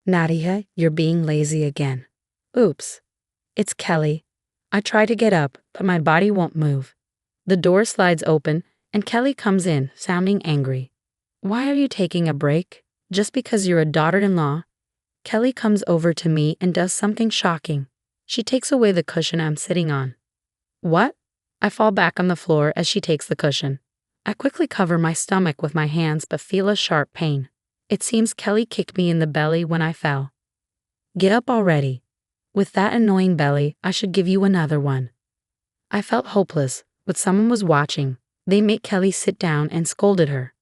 Nadia, you're being lazy again. Oops. It's Kelly. I try to get up, but my body won't move. The door slides open, and Kelly comes in, sounding angry. Why are you taking a break? Just because you're a daughter-in-law? Kelly comes over to me and does something shocking. She takes away the cushion I'm sitting on. What? I fall back on the floor as she takes the cushion. I quickly cover my stomach with my hands but feel a sharp pain. It seems Kelly kicked me in the belly when I fell. Get up already. With that annoying belly, I should give you another one. I felt hopeless, but someone was watching. They made Kelly sit down and scolded her.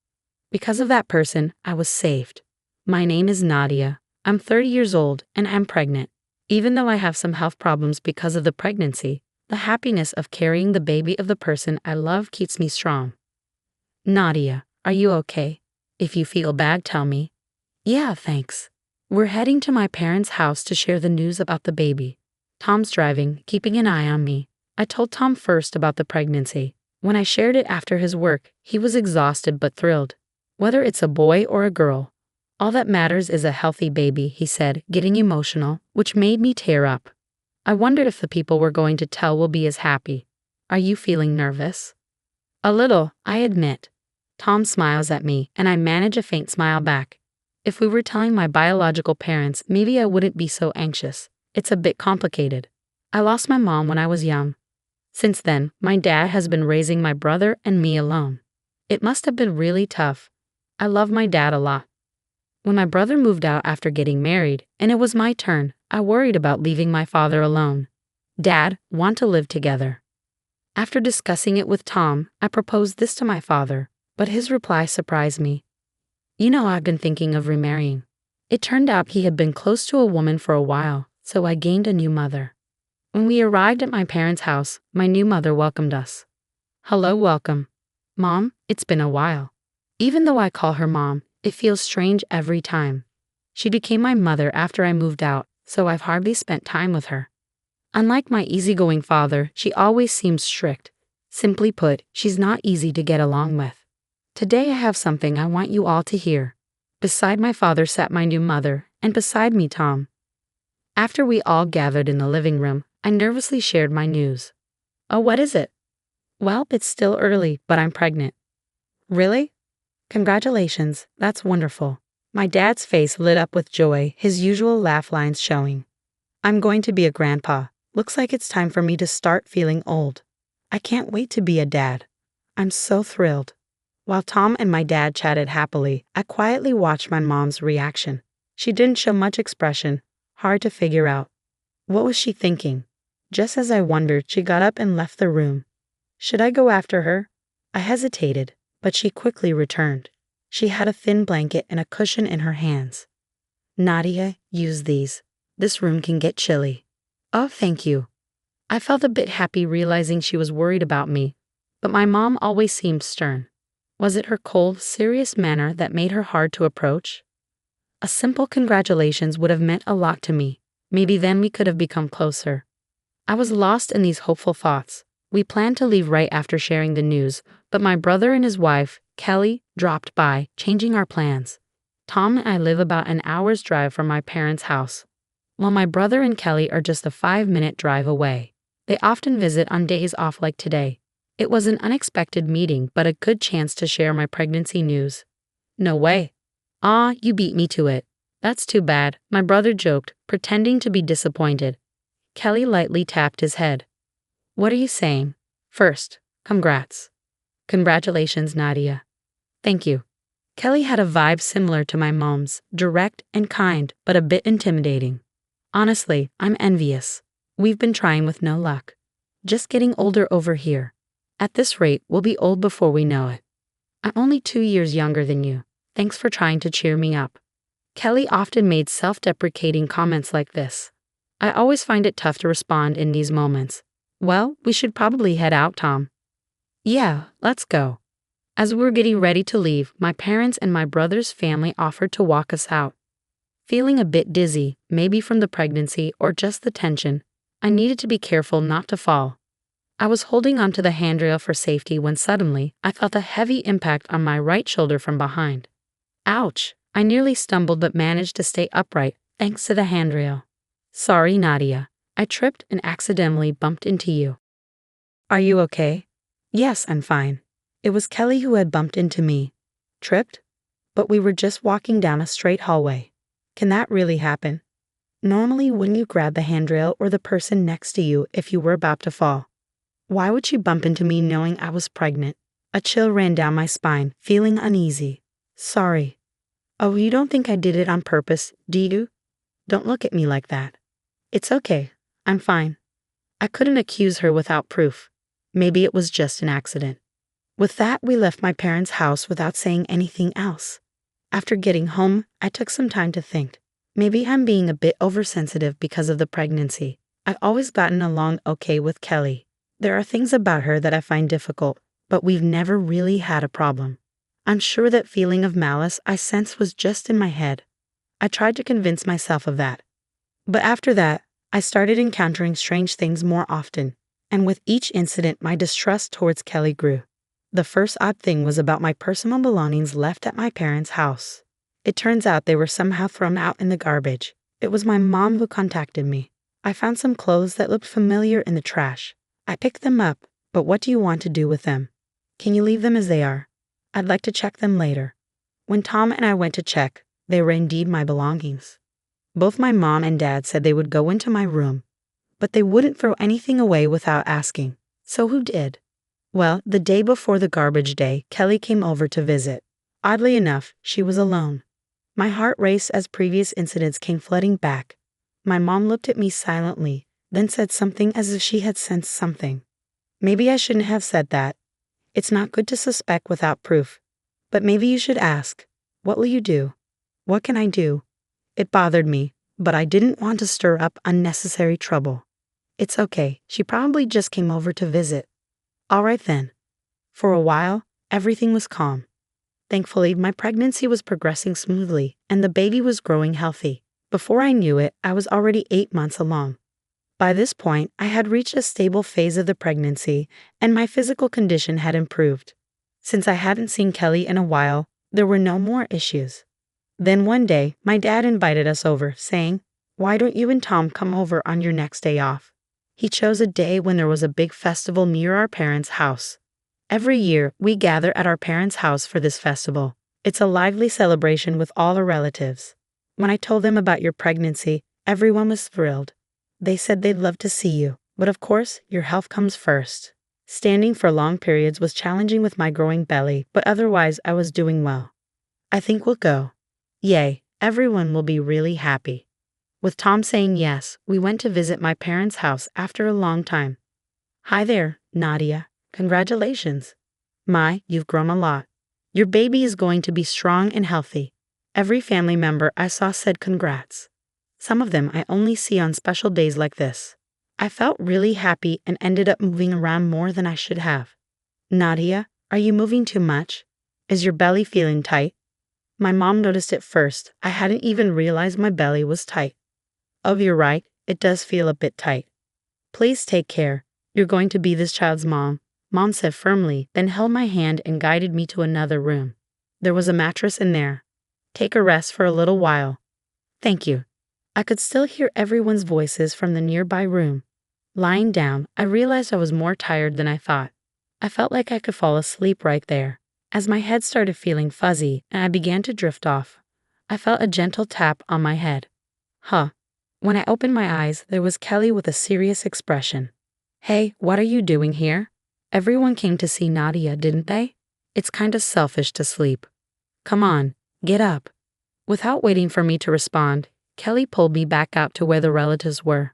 Because of that person, I was saved. My name is Nadia. I'm 30 years old and I'm pregnant. Even though I have some health problems because of the pregnancy, the happiness of carrying the baby of the person I love keeps me strong. Nadia, are you okay? If you feel bad, tell me. Yeah, thanks. We're heading to my parents' house to share the news about the baby. Tom's driving, keeping an eye on me. I told Tom first about the pregnancy. When I shared it after his work, he was exhausted but thrilled. Whether it's a boy or a girl, all that matters is a healthy baby, he said, getting emotional, which made me tear up. I wondered if the people we're going to tell will be as happy. Are you feeling nervous? A little, I admit. Tom smiles at me, and I manage a faint smile back. If we were telling my biological parents, maybe I wouldn't be so anxious. It's a bit complicated. I lost my mom when I was young. Since then, my dad has been raising my brother and me alone. It must have been really tough. I love my dad a lot. When my brother moved out after getting married, and it was my turn, I worried about leaving my father alone. Dad, want to live together. After discussing it with Tom, I proposed this to my father, but his reply surprised me. You know, I've been thinking of remarrying. It turned out he had been close to a woman for a while, so I gained a new mother. When we arrived at my parents' house, my new mother welcomed us. Hello, welcome. Mom, it's been a while. Even though I call her Mom, it feels strange every time. She became my mother after I moved out, so I've hardly spent time with her. Unlike my easygoing father, she always seems strict. Simply put, she's not easy to get along with. Today I have something I want you all to hear. Beside my father sat my new mother, and beside me Tom. After we all gathered in the living room, I nervously shared my news. Oh, what is it? Well, it's still early, but I'm pregnant. Really? Congratulations, that's wonderful. My dad's face lit up with joy, his usual laugh lines showing. I'm going to be a grandpa. Looks like it's time for me to start feeling old. I can't wait to be a dad. I'm so thrilled. While Tom and my dad chatted happily, I quietly watched my mom's reaction. She didn't show much expression, hard to figure out. What was she thinking? Just as I wondered, she got up and left the room. Should I go after her? I hesitated, but she quickly returned. She had a thin blanket and a cushion in her hands. Nadia, use these. This room can get chilly. Oh, thank you. I felt a bit happy realizing she was worried about me, but my mom always seemed stern. Was it her cold, serious manner that made her hard to approach? A simple congratulations would have meant a lot to me. Maybe then we could have become closer. I was lost in these hopeful thoughts. We planned to leave right after sharing the news, but my brother and his wife, Kelly, dropped by, changing our plans. Tom and I live about an hour's drive from my parents' house, while my brother and Kelly are just a 5-minute drive away. They often visit on days off like today. It was an unexpected meeting, but a good chance to share my pregnancy news. No way. Ah, you beat me to it. That's too bad, my brother joked, pretending to be disappointed. Kelly lightly tapped his head. What are you saying? First, congrats. Congratulations, Nadia. Thank you. Kelly had a vibe similar to my mom's, direct and kind, but a bit intimidating. Honestly, I'm envious. We've been trying with no luck. Just getting older over here. At this rate, we'll be old before we know it. I'm only 2 years younger than you. Thanks for trying to cheer me up. Kelly often made self-deprecating comments like this. I always find it tough to respond in these moments. Well, we should probably head out, Tom. Yeah, let's go. As we were getting ready to leave, my parents and my brother's family offered to walk us out. Feeling a bit dizzy, maybe from the pregnancy or just the tension, I needed to be careful not to fall. I was holding onto the handrail for safety when suddenly I felt a heavy impact on my right shoulder from behind. Ouch! I nearly stumbled but managed to stay upright, thanks to the handrail. Sorry, Nadia. I tripped and accidentally bumped into you. Are you okay? Yes, I'm fine. It was Kelly who had bumped into me. Tripped? But we were just walking down a straight hallway. Can that really happen? Normally, wouldn't you grab the handrail or the person next to you if you were about to fall? Why would she bump into me knowing I was pregnant? A chill ran down my spine, feeling uneasy. Sorry. Oh, you don't think I did it on purpose, do you? Don't look at me like that. It's okay. I'm fine. I couldn't accuse her without proof. Maybe it was just an accident. With that, we left my parents' house without saying anything else. After getting home, I took some time to think. Maybe I'm being a bit oversensitive because of the pregnancy. I've always gotten along okay with Kelly. There are things about her that I find difficult, but we've never really had a problem. I'm sure that feeling of malice I sensed was just in my head. I tried to convince myself of that. But after that, I started encountering strange things more often, and with each incident my distrust towards Kelly grew. The first odd thing was about my personal belongings left at my parents' house. It turns out they were somehow thrown out in the garbage. It was my mom who contacted me. I found some clothes that looked familiar in the trash. I picked them up, but what do you want to do with them? Can you leave them as they are? I'd like to check them later. When Tom and I went to check, they were indeed my belongings. Both my mom and dad said they would go into my room, but they wouldn't throw anything away without asking. So who did? Well, the day before the garbage day, Kelly came over to visit. Oddly enough, she was alone. My heart raced as previous incidents came flooding back. My mom looked at me silently, then said something as if she had sensed something. Maybe I shouldn't have said that. It's not good to suspect without proof. But maybe you should ask. What will you do? What can I do? It bothered me, but I didn't want to stir up unnecessary trouble. It's okay, she probably just came over to visit. All right then. For a while, everything was calm. Thankfully, my pregnancy was progressing smoothly, and the baby was growing healthy. Before I knew it, I was already 8 months along. By this point, I had reached a stable phase of the pregnancy, and my physical condition had improved. Since I hadn't seen Kelly in a while, there were no more issues. Then one day, my dad invited us over, saying, "Why don't you and Tom come over on your next day off?" He chose a day when there was a big festival near our parents' house. Every year, we gather at our parents' house for this festival. It's a lively celebration with all our relatives. When I told them about your pregnancy, everyone was thrilled. They said they'd love to see you, but of course, your health comes first. Standing for long periods was challenging with my growing belly, but otherwise I was doing well. I think we'll go. Yay, everyone will be really happy. With Tom saying yes, we went to visit my parents' house after a long time. Hi there, Nadia. Congratulations. My, you've grown a lot. Your baby is going to be strong and healthy. Every family member I saw said congrats. Some of them I only see on special days like this. I felt really happy and ended up moving around more than I should have. Nadia, are you moving too much? Is your belly feeling tight? My mom noticed it first. I hadn't even realized my belly was tight. Oh, you're right. It does feel a bit tight. Please take care. You're going to be this child's mom, Mom said firmly, then held my hand and guided me to another room. There was a mattress in there. Take a rest for a little while. Thank you. I could still hear everyone's voices from the nearby room. Lying down, I realized I was more tired than I thought. I felt like I could fall asleep right there. As my head started feeling fuzzy and I began to drift off, I felt a gentle tap on my head. Huh. When I opened my eyes, there was Kelly with a serious expression. Hey, what are you doing here? Everyone came to see Nadia, didn't they? It's kind of selfish to sleep. Come on, get up. Without waiting for me to respond, Kelly pulled me back out to where the relatives were.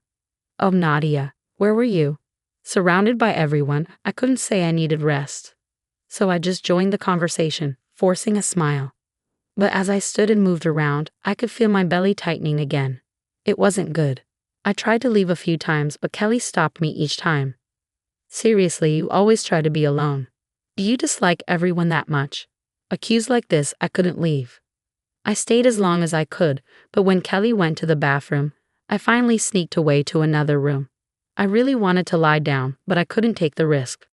Oh, Nadia, where were you? Surrounded by everyone, I couldn't say I needed rest. So I just joined the conversation, forcing a smile. But as I stood and moved around, I could feel my belly tightening again. It wasn't good. I tried to leave a few times, but Kelly stopped me each time. Seriously, you always try to be alone. Do you dislike everyone that much? Accused like this, I couldn't leave. I stayed as long as I could, but when Kelly went to the bathroom, I finally sneaked away to another room. I really wanted to lie down, but I couldn't take the risk.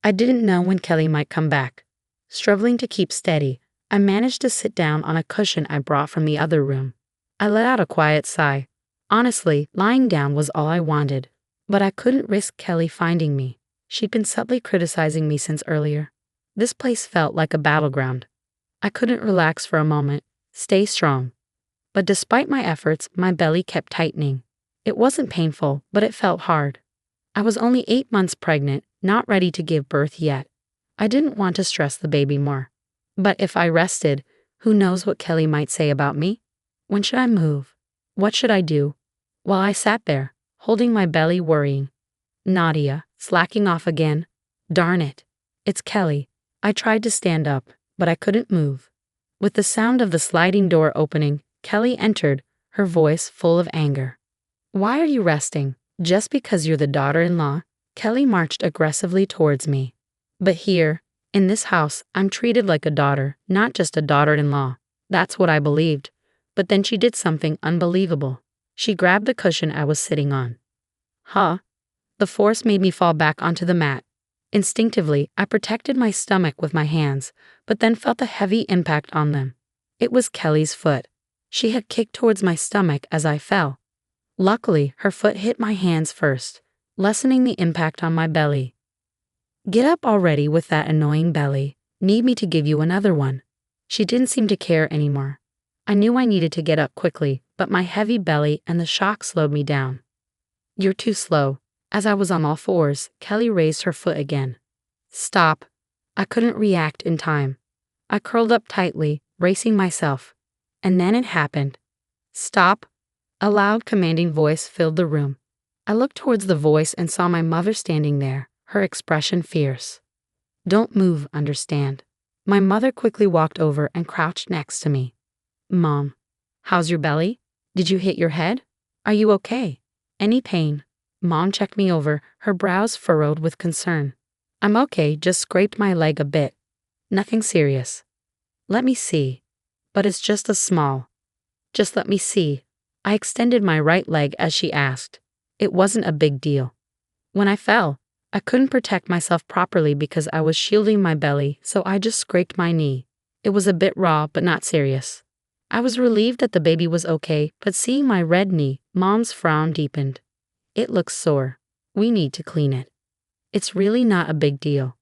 I didn't know when Kelly might come back. Struggling to keep steady, I managed to sit down on a cushion I brought from the other room. I let out a quiet sigh. Honestly, lying down was all I wanted. But I couldn't risk Kelly finding me. She'd been subtly criticizing me since earlier. This place felt like a battleground. I couldn't relax for a moment, stay strong. But despite my efforts, my belly kept tightening. It wasn't painful, but it felt hard. I was only 8 months pregnant, not ready to give birth yet. I didn't want to stress the baby more. But if I rested, who knows what Kelly might say about me? When should I move? What should I do? While I sat there, holding my belly, worrying. Nadia, slacking off again. Darn it. It's Kelly. I tried to stand up, but I couldn't move. With the sound of the sliding door opening, Kelly entered, her voice full of anger. Why are you resting? Just because you're the daughter-in-law? Kelly marched aggressively towards me. But here, in this house, I'm treated like a daughter, not just a daughter-in-law. That's what I believed. But then she did something unbelievable. She grabbed the cushion I was sitting on. Huh? The force made me fall back onto the mat. Instinctively, I protected my stomach with my hands, but then felt a heavy impact on them. It was Kelly's foot. She had kicked towards my stomach as I fell. Luckily, her foot hit my hands first, lessening the impact on my belly. Get up already with that annoying belly. Need me to give you another one? She didn't seem to care anymore. I knew I needed to get up quickly, but my heavy belly and the shock slowed me down. You're too slow. As I was on all fours, Kelly raised her foot again. Stop. I couldn't react in time. I curled up tightly, bracing myself. And then it happened. Stop. A loud, commanding voice filled the room. I looked towards the voice and saw my mother standing there, her expression fierce. Don't move, understand? My mother quickly walked over and crouched next to me. Mom, how's your belly? Did you hit your head? Are you okay? Any pain? Mom checked me over, her brows furrowed with concern. I'm okay, just scraped my leg a bit. Nothing serious. Let me see. But it's just a small. Just let me see. I extended my right leg as she asked. It wasn't a big deal. When I fell, I couldn't protect myself properly because I was shielding my belly, so I just scraped my knee. It was a bit raw, but not serious. I was relieved that the baby was okay, but seeing my red knee, Mom's frown deepened. It looks sore. We need to clean it. It's really not a big deal.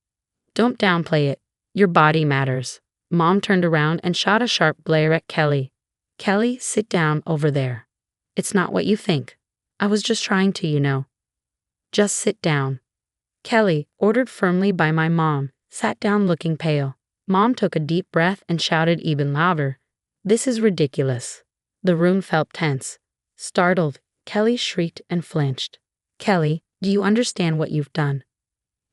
Don't downplay it. Your body matters. Mom turned around and shot a sharp glare at Kelly. Kelly, sit down over there. It's not what you think. I was just trying to. Just sit down. Kelly, ordered firmly by my mom, sat down looking pale. Mom took a deep breath and shouted even louder. This is ridiculous. The room felt tense. Startled, Kelly shrieked and flinched. Kelly, do you understand what you've done?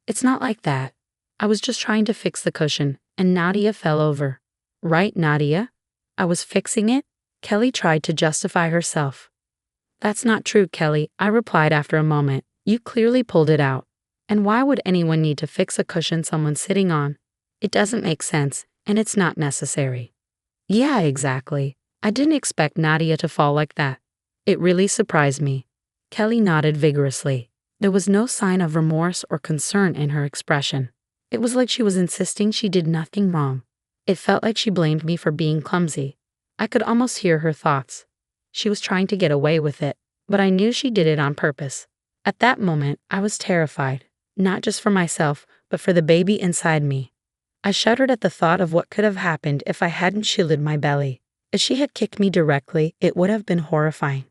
It's not like that. I was just trying to fix the cushion, and Nadia fell over. Right, Nadia? I was fixing it? Kelly tried to justify herself. That's not true, Kelly, I replied after a moment. You clearly pulled it out. And why would anyone need to fix a cushion someone's sitting on? It doesn't make sense, and it's not necessary. Yeah, exactly. I didn't expect Nadia to fall like that. It really surprised me. Kelly nodded vigorously. There was no sign of remorse or concern in her expression. It was like she was insisting she did nothing wrong. It felt like she blamed me for being clumsy. I could almost hear her thoughts. She was trying to get away with it, but I knew she did it on purpose. At that moment, I was terrified, not just for myself, but for the baby inside me. I shuddered at the thought of what could have happened if I hadn't shielded my belly. If she had kicked me directly, it would have been horrifying.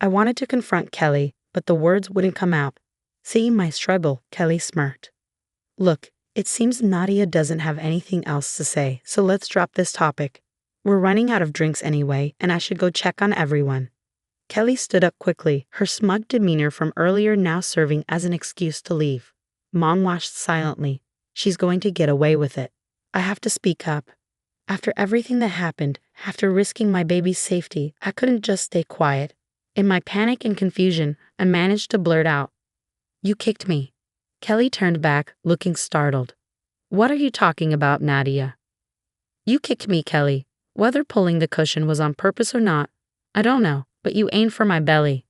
I wanted to confront Kelly, but the words wouldn't come out. Seeing my struggle, Kelly smirked. Look, it seems Nadia doesn't have anything else to say, so let's drop this topic. We're running out of drinks anyway, and I should go check on everyone. Kelly stood up quickly, her smug demeanor from earlier now serving as an excuse to leave. Mom watched silently. She's going to get away with it. I have to speak up. After everything that happened, after risking my baby's safety, I couldn't just stay quiet. In my panic and confusion, I managed to blurt out, You kicked me. Kelly turned back, looking startled. What are you talking about, Nadia? You kicked me, Kelly. Whether pulling the cushion was on purpose or not, I don't know, but you aimed for my belly.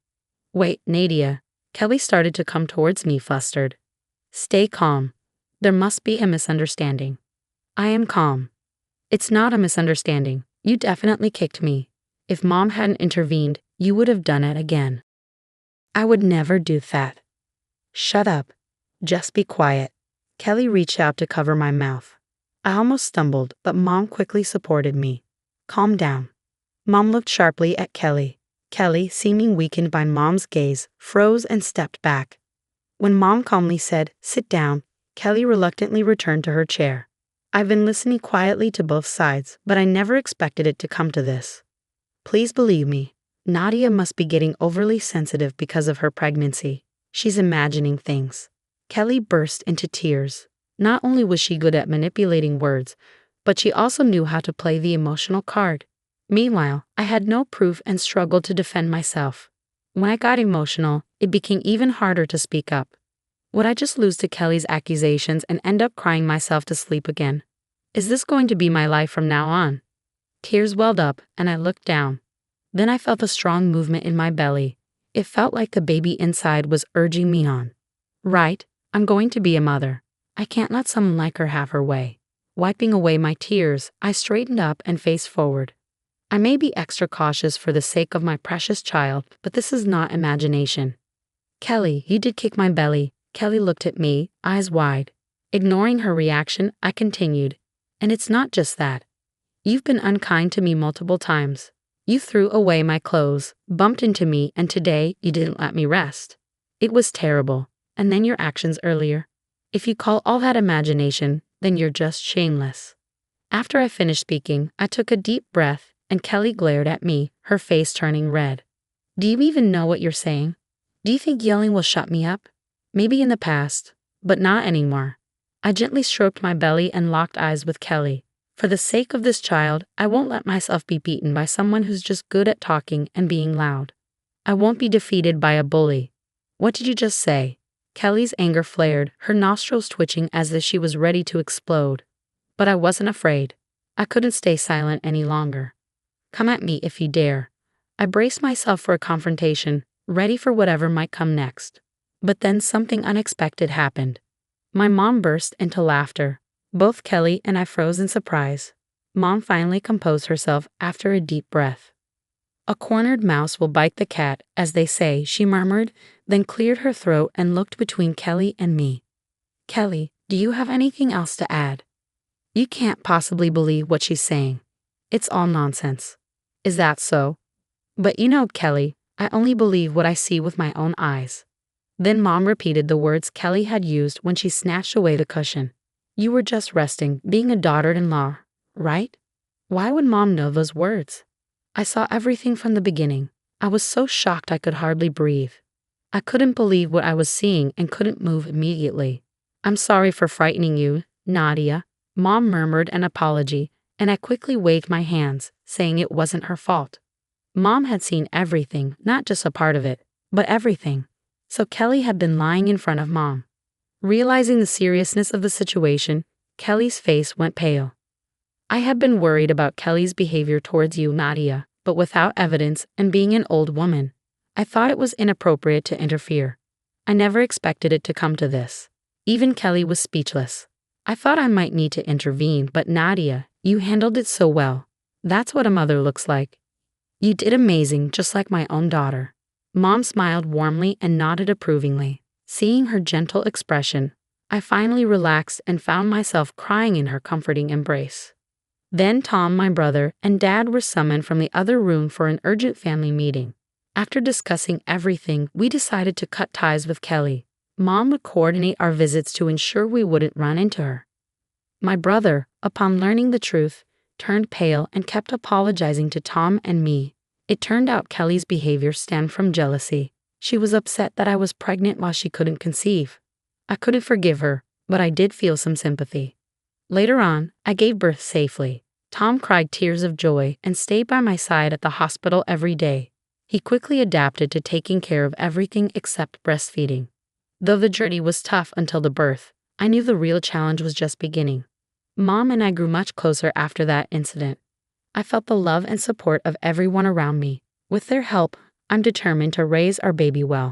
Wait, Nadia. Kelly started to come towards me, flustered. Stay calm. There must be a misunderstanding. I am calm. It's not a misunderstanding. You definitely kicked me. If Mom hadn't intervened, you would have done it again. I would never do that. Shut up. Just be quiet. Kelly reached out to cover my mouth. I almost stumbled, but Mom quickly supported me. Calm down. Mom looked sharply at Kelly. Kelly, seeming weakened by Mom's gaze, froze and stepped back. When Mom calmly said, "Sit down," Kelly reluctantly returned to her chair. I've been listening quietly to both sides, but I never expected it to come to this. Please believe me, Nadia must be getting overly sensitive because of her pregnancy. She's imagining things. Kelly burst into tears. Not only was she good at manipulating words, but she also knew how to play the emotional card. Meanwhile, I had no proof and struggled to defend myself. When I got emotional, it became even harder to speak up. Would I just lose to Kelly's accusations and end up crying myself to sleep again? Is this going to be my life from now on? Tears welled up, and I looked down. Then I felt a strong movement in my belly. It felt like the baby inside was urging me on. Right, I'm going to be a mother. I can't let someone like her have her way. Wiping away my tears, I straightened up and faced forward. I may be extra cautious for the sake of my precious child, but this is not imagination. Kelly, you did kick my belly. Kelly looked at me, eyes wide. Ignoring her reaction, I continued. And it's not just that. You've been unkind to me multiple times. You threw away my clothes, bumped into me, and today you didn't let me rest. It was terrible. And then your actions earlier. If you call all that imagination, then you're just shameless. After I finished speaking, I took a deep breath, and Kelly glared at me, her face turning red. Do you even know what you're saying? Do you think yelling will shut me up? Maybe in the past, but not anymore. I gently stroked my belly and locked eyes with Kelly. For the sake of this child, I won't let myself be beaten by someone who's just good at talking and being loud. I won't be defeated by a bully. What did you just say? Kelly's anger flared, her nostrils twitching as if she was ready to explode. But I wasn't afraid. I couldn't stay silent any longer. Come at me if you dare. I braced myself for a confrontation, ready for whatever might come next. But then something unexpected happened. My mom burst into laughter. Both Kelly and I froze in surprise. Mom finally composed herself after a deep breath. A cornered mouse will bite the cat, as they say, she murmured, then cleared her throat and looked between Kelly and me. Kelly, do you have anything else to add? You can't possibly believe what she's saying. It's all nonsense. Is that so? But you know, Kelly, I only believe what I see with my own eyes. Then Mom repeated the words Kelly had used when she snatched away the cushion. You were just resting, being a daughter-in-law, right? Why would Mom know those words? I saw everything from the beginning. I was so shocked I could hardly breathe. I couldn't believe what I was seeing and couldn't move immediately. I'm sorry for frightening you, Nadia. Mom murmured an apology, and I quickly waved my hands, saying it wasn't her fault. Mom had seen everything, not just a part of it, but everything. So Kelly had been lying in front of Mom. Realizing the seriousness of the situation, Kelly's face went pale. I had been worried about Kelly's behavior towards you, Nadia, but without evidence and being an old woman, I thought it was inappropriate to interfere. I never expected it to come to this. Even Kelly was speechless. I thought I might need to intervene, but Nadia, you handled it so well. That's what a mother looks like. You did amazing, just like my own daughter. Mom smiled warmly and nodded approvingly. Seeing her gentle expression, I finally relaxed and found myself crying in her comforting embrace. Then Tom, my brother, and Dad were summoned from the other room for an urgent family meeting. After discussing everything, we decided to cut ties with Kelly. Mom would coordinate our visits to ensure we wouldn't run into her. My brother, upon learning the truth, turned pale and kept apologizing to Tom and me. It turned out Kelly's behavior stemmed from jealousy. She was upset that I was pregnant while she couldn't conceive. I couldn't forgive her, but I did feel some sympathy. Later on, I gave birth safely. Tom cried tears of joy and stayed by my side at the hospital every day. He quickly adapted to taking care of everything except breastfeeding. Though the journey was tough until the birth, I knew the real challenge was just beginning. Mom and I grew much closer after that incident. I felt the love and support of everyone around me. With their help, I'm determined to raise our baby well.